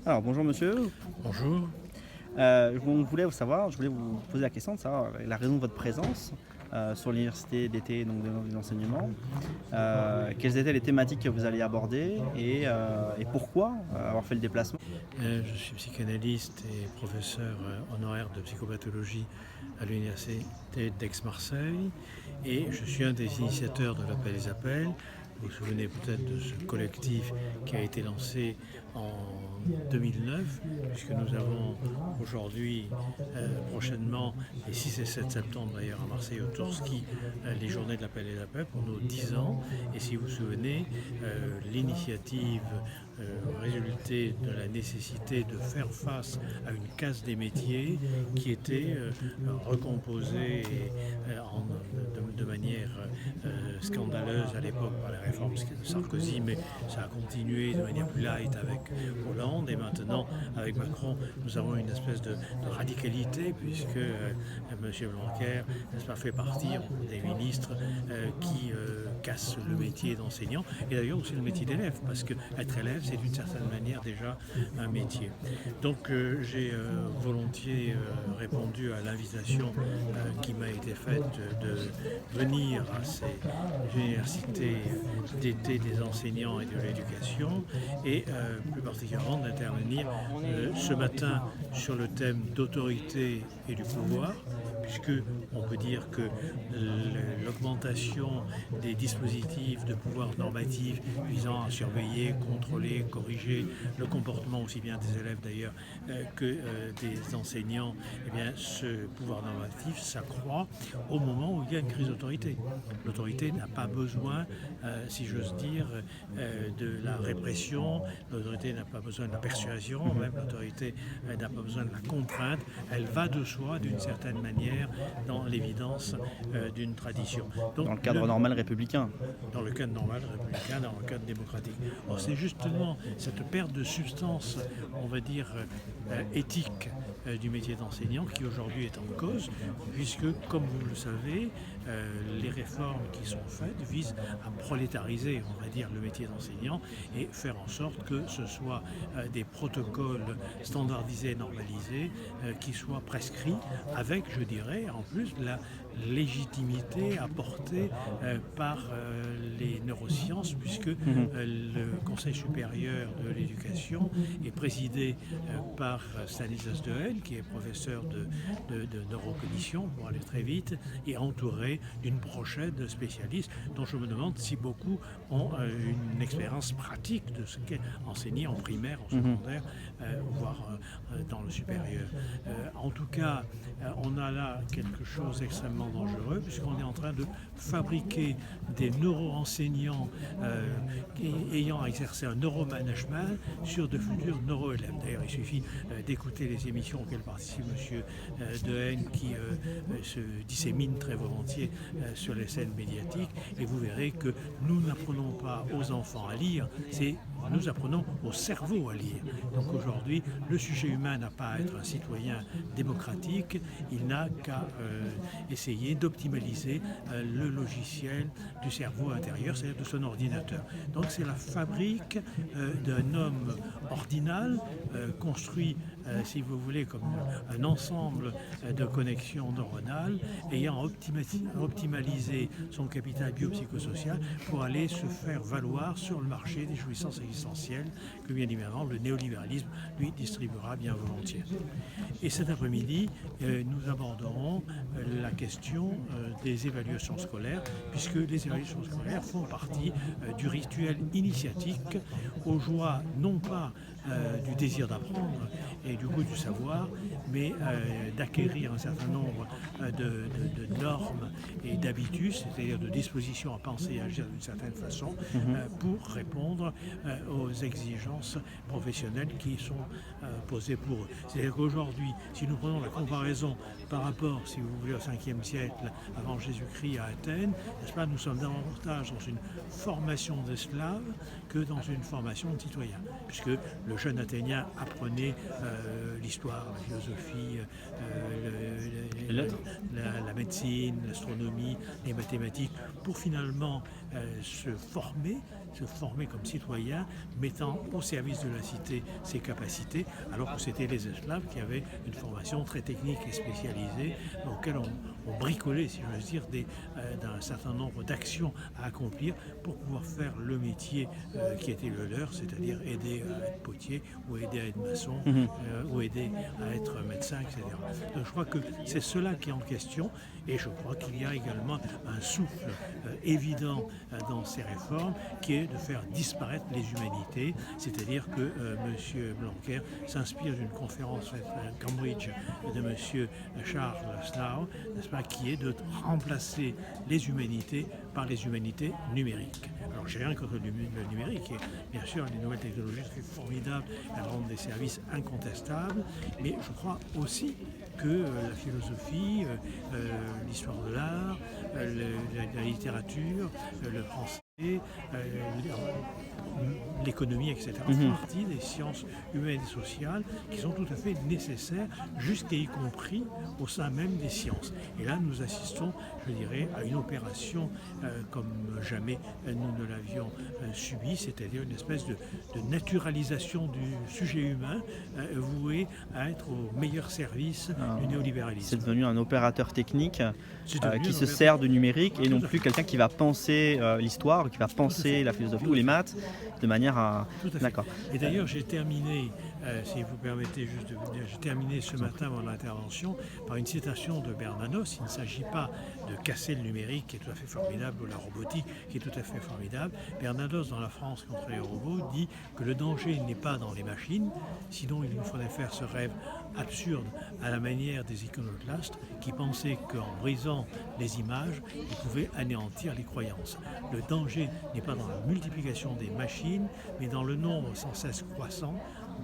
Alors bonjour monsieur. Bonjour. Je voulais vous poser la question de savoir la raison de votre présence sur l'université d'été donc de l'enseignement. Quelles étaient les thématiques que vous alliez aborder et pourquoi avoir fait le déplacement? Je suis psychanalyste et professeur honoraire de psychopathologie à l'université d'Aix-Marseille et je suis un des initiateurs de l'Appel des Appels. Vous vous souvenez peut-être de ce collectif qui a été lancé en 2009, puisque nous avons aujourd'hui, prochainement, les 6 et 7 septembre d'ailleurs à Marseille au Tourski, les journées de l'Appel des Appels pour nos 10 ans. Et si vous vous souvenez, l'initiative résultait de la nécessité de faire face à une casse des métiers qui était recomposée de manière scandaleuse à l'époque par la réforme de Sarkozy, mais ça a continué de manière plus light avec Hollande et maintenant avec Macron nous avons une espèce de radicalité puisque M. Blanquer n'est-ce pas, fait partie des ministres qui cassent le métier d'enseignant et d'ailleurs aussi le métier d'élève parce que être élève c'est d'une certaine manière déjà un métier. Donc j'ai volontiers répondu à l'invitation qui m'a été faite de venir à ces universités d'été des enseignants et de l'éducation et plus particulièrement d'intervenir ce matin sur le thème d'autorité et du pouvoir, puisque on peut dire que l'augmentation des dispositifs de pouvoir normatif visant à surveiller, contrôler, corriger le comportement aussi bien des élèves d'ailleurs que des enseignants, eh bien, ce pouvoir normatif s'accroît au moment où il y a une crise d'autorité. L'autorité n'a pas besoin, si j'ose dire, de la répression, l'autorité n'a pas besoin de la persuasion, même l'autorité n'a pas besoin de la contrainte, elle va de soi d'une certaine manière dans l'évidence d'une tradition. Donc, Dans le cadre normal républicain. dans le cadre normal républicain, dans le cadre démocratique. Or, c'est justement cette perte de substance, on va dire, éthique du métier d'enseignant qui aujourd'hui est en cause, puisque, comme vous le savez, les réformes qui sont faites visent à prolétariser, on va dire, le métier d'enseignant et faire en sorte que ce soit des protocoles standardisés, normalisés, qui soient prescrits avec, je dirais, en plus, la légitimité apportée par les neurosciences, puisque le Conseil supérieur de l'éducation est présidé par Stanislas Dehaene, qui est professeur de neurocognition, pour aller très vite, et entouré d'une brochette de spécialistes dont je me demande si beaucoup ont une expérience pratique de ce qu'est enseigner en primaire, en secondaire, voire dans le supérieur. En tout cas, on a là quelque chose d'extrêmement dangereux puisqu'on est en train de fabriquer des neuro-enseignants ayant exercé un neuromanagement sur de futurs neuro-élèves. D'ailleurs, il suffit d'écouter les émissions auxquelles participe M. Dehaene qui se dissémine très volontiers sur les scènes médiatiques et vous verrez que nous n'apprenons pas aux enfants à lire, nous apprenons au cerveau à lire. Donc aujourd'hui, le sujet humain n'a pas à être un citoyen démocratique, il n'a qu'à essayer d'optimaliser le logiciel du cerveau intérieur, c'est-à-dire de son ordinateur. Donc c'est la fabrique d'un homme ordinal, construit, si vous voulez, comme un ensemble de connexions neuronales, ayant optimalisé son capital biopsychosocial pour aller se faire valoir sur le marché des jouissances existentielles que bien évidemment le néolibéralisme lui distribuera bien volontiers. Et cet après-midi, nous aborderons la question des évaluations scolaires, puisque les évaluations scolaires font partie du rituel initiatique aux joies non pas du désir d'apprendre et du goût du savoir, mais d'acquérir un certain nombre de normes et d'habitus, c'est-à-dire de dispositions à penser et à agir d'une certaine façon, pour répondre aux exigences professionnelles qui sont posées pour eux. C'est-à-dire qu'aujourd'hui, si nous prenons la comparaison par rapport, si vous voulez, au 5e siècle avant Jésus-Christ à Athènes, n'est-ce pas, nous sommes davantage dans une formation d'esclaves que dans une formation de citoyens, puisque le jeune Athénien apprenait l'histoire, la philosophie, la médecine, l'astronomie, les mathématiques, pour finalement se former, se former comme citoyen, mettant au service de la cité ses capacités, alors que c'était les esclaves qui avaient une formation très technique et spécialisée, auxquelles on bricolait, si j'ose dire, d'un certain nombre d'actions à accomplir pour pouvoir faire le métier qui était le leur, c'est-à-dire aider à être potier, ou aider à être maçon, ou aider à être médecin, etc. Donc je crois que c'est cela qui est en question, et je crois qu'il y a également un souffle évident dans ces réformes, qui est de faire disparaître les humanités, c'est-à-dire que M. Blanquer s'inspire d'une conférence faite à Cambridge de M. Charles Snow, n'est-ce pas, qui est de remplacer les humanités par les humanités numériques. Alors j'ai rien contre le numérique, et bien sûr les nouvelles technologies sont formidables, elles rendent des services incontestables, mais je crois aussi que la philosophie, l'histoire de l'art, la littérature, le français, l'économie, etc. font partie des sciences humaines et sociales qui sont tout à fait nécessaires, jusqu'à y compris au sein même des sciences. Et là, nous assistons, je dirais, à une opération comme jamais nous ne l'avions subi, c'est-à-dire une espèce de naturalisation du sujet humain voué à être au meilleur service du néolibéralisme. C'est devenu un opérateur technique qui se sert du numérique et non plus quelqu'un qui va penser l'histoire, qui va penser la philosophie ou les maths de manière à... D'accord. Et d'ailleurs, j'ai terminé, si vous permettez juste de vous dire, j'ai terminé ce matin mon intervention par une citation de Bernanos. Il ne s'agit pas de casser le numérique, qui est tout à fait formidable, ou la robotique, qui est tout à fait formidable. Bernanos, dans La France contre les robots, dit que le danger n'est pas dans les machines, sinon il nous faudrait faire ce rêve absurde à la manière des iconoclastes qui pensaient qu'en brisant les images, ils pouvaient anéantir les croyances. Le danger n'est pas dans la multiplication des machines, mais dans le nombre sans cesse croissant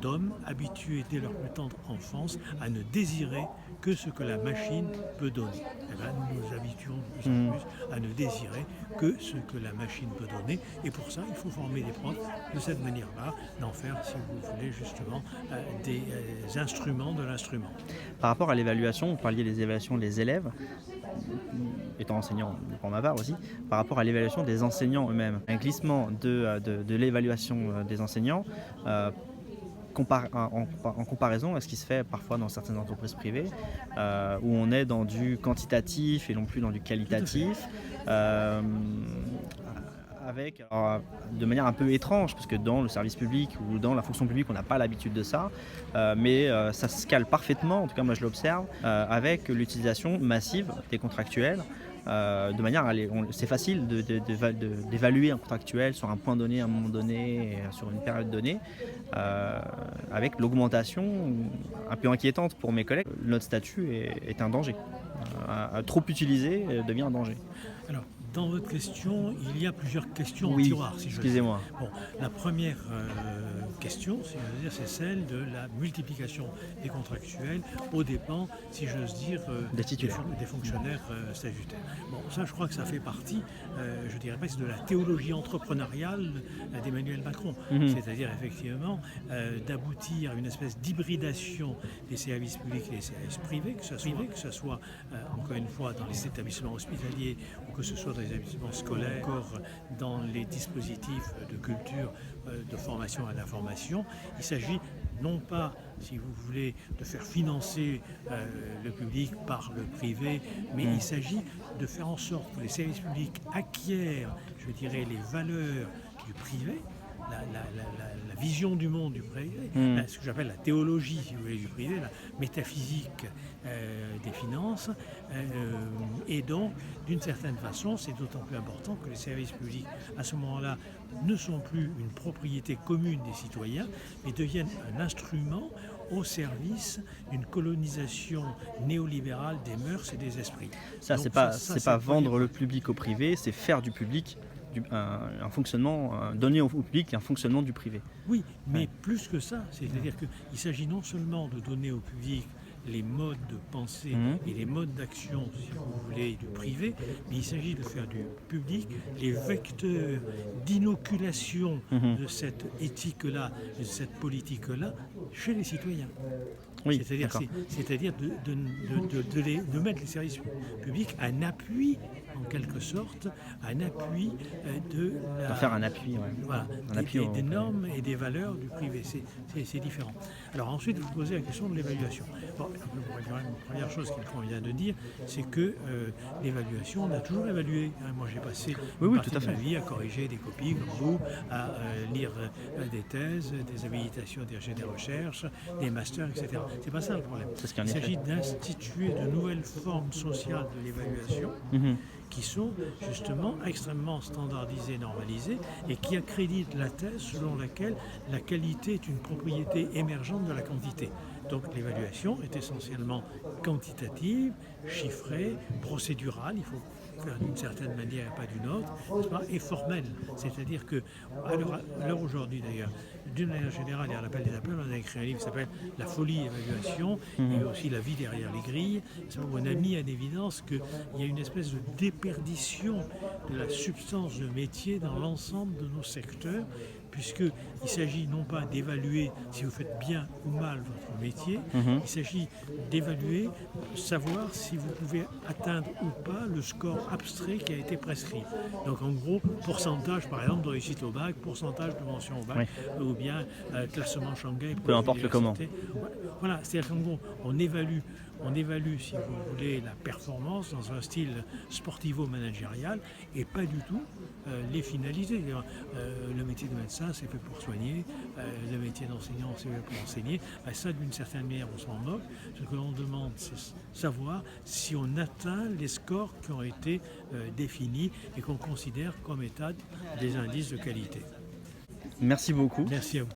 d'hommes habitués dès leur plus tendre enfance à ne désirer que ce que la machine peut donner. Et bien, nous nous habituons de plus en plus à ne désirer que ce que la machine peut donner. Et pour ça, il faut former des profs de cette manière-là, d'en faire, si vous voulez, justement, des instruments de l'instrument. Par rapport à l'évaluation, vous parliez des évaluations des élèves, étant enseignant pour ma part aussi, par rapport à l'évaluation des enseignants eux-mêmes. Un glissement de l'évaluation des enseignants en comparaison à ce qui se fait parfois dans certaines entreprises privées, où on est dans du quantitatif et non plus dans du qualitatif, avec, de manière un peu étrange, parce que dans le service public ou dans la fonction publique, on n'a pas l'habitude de ça, mais ça se cale parfaitement, en tout cas moi je l'observe, avec l'utilisation massive des contractuels. De manière à c'est facile d'évaluer un contractuel sur un point donné, à un moment donné, sur une période donnée, avec l'augmentation un peu inquiétante pour mes collègues. Notre statut est un danger. Trop utilisé devient un danger. Alors, dans votre question, il y a plusieurs questions en tiroir, si je veux dire. Excusez-moi. Bon, la première question, si je veux dire, c'est celle de la multiplication des contractuels aux dépens, si j'ose dire, des fonctionnaires statutaires. Bon, ça, je crois que ça fait partie, je dirais presque, de la théologie entrepreneuriale d'Emmanuel Macron. C'est-à-dire, effectivement, d'aboutir à une espèce d'hybridation des services publics et des services privés, que ce soit encore une fois, dans les établissements hospitaliers ou que ce soit dans les établissements scolaires, encore dans les dispositifs de culture, de formation à l'information. Il s'agit non pas, si vous voulez, de faire financer le public par le privé, mais il s'agit de faire en sorte que les services publics acquièrent, je dirais, les valeurs du privé, la vision du monde du privé, ce que j'appelle la théologie, si vous voulez, du privé, la métaphysique des finances, et donc, d'une certaine façon, c'est d'autant plus important que les services publics, à ce moment-là, ne sont plus une propriété commune des citoyens, mais deviennent un instrument au service d'une colonisation néolibérale des mœurs et des esprits. Ça, c'est pas vendre le public au privé, c'est faire du public un fonctionnement, donner au public un fonctionnement du privé. Oui, mais plus que ça, c'est-à-dire qu'il s'agit non seulement de donner au public les modes de pensée et les modes d'action, si vous voulez, du privé, mais il s'agit de faire du public les vecteurs d'inoculation de cette éthique-là, de cette politique-là, chez les citoyens. Oui, C'est-à-dire de mettre les services publics un appui, en quelque sorte, un appui de faire un appui, voilà, des normes et des valeurs du privé. C'est différent. Alors ensuite, vous posez la question de l'évaluation. Bon, la première chose qu'il convient de dire, c'est que l'évaluation, on a toujours évalué. Moi, j'ai passé une partie de ma vie à corriger des copies, comme vous, à lire des thèses, des habilitations, des recherches, des masters, etc. C'est pas ça le problème. Il s'agit d'instituer de nouvelles formes sociales de l'évaluation qui sont justement extrêmement standardisées, normalisées et qui accréditent la thèse selon laquelle la qualité est une propriété émergente de la quantité. Donc l'évaluation est essentiellement quantitative, chiffrée, procédurale, il faut faire d'une certaine manière et pas d'une autre, et formelle. C'est-à-dire que, à l'heure aujourd'hui d'ailleurs, d'une manière générale, il y a l'appel des appels, on a écrit un livre qui s'appelle La folie évaluation, et aussi La vie derrière les grilles, où on a mis en évidence qu'il y a une espèce de déperdition de la substance de métier dans l'ensemble de nos secteurs, puisqu'il s'agit non pas d'évaluer si vous faites bien ou mal votre métier, il s'agit d'évaluer, savoir si vous pouvez atteindre ou pas le score abstrait qui a été prescrit. Donc en gros, pourcentage par exemple de réussite au bac, pourcentage de mention au bac, ou bien classement Shanghai. Peu importe le comment. Voilà, c'est-à-dire qu'en gros, on évalue, si vous voulez, la performance dans un style sportivo-managérial et pas du tout les finalités. Le métier de médecin, c'est fait pour soigner, le métier d'enseignant, c'est fait pour enseigner. Ça, d'une certaine manière, on s'en moque. Ce que l'on demande, c'est savoir si on atteint les scores qui ont été définis et qu'on considère comme état des indices de qualité. Merci beaucoup. Merci à vous.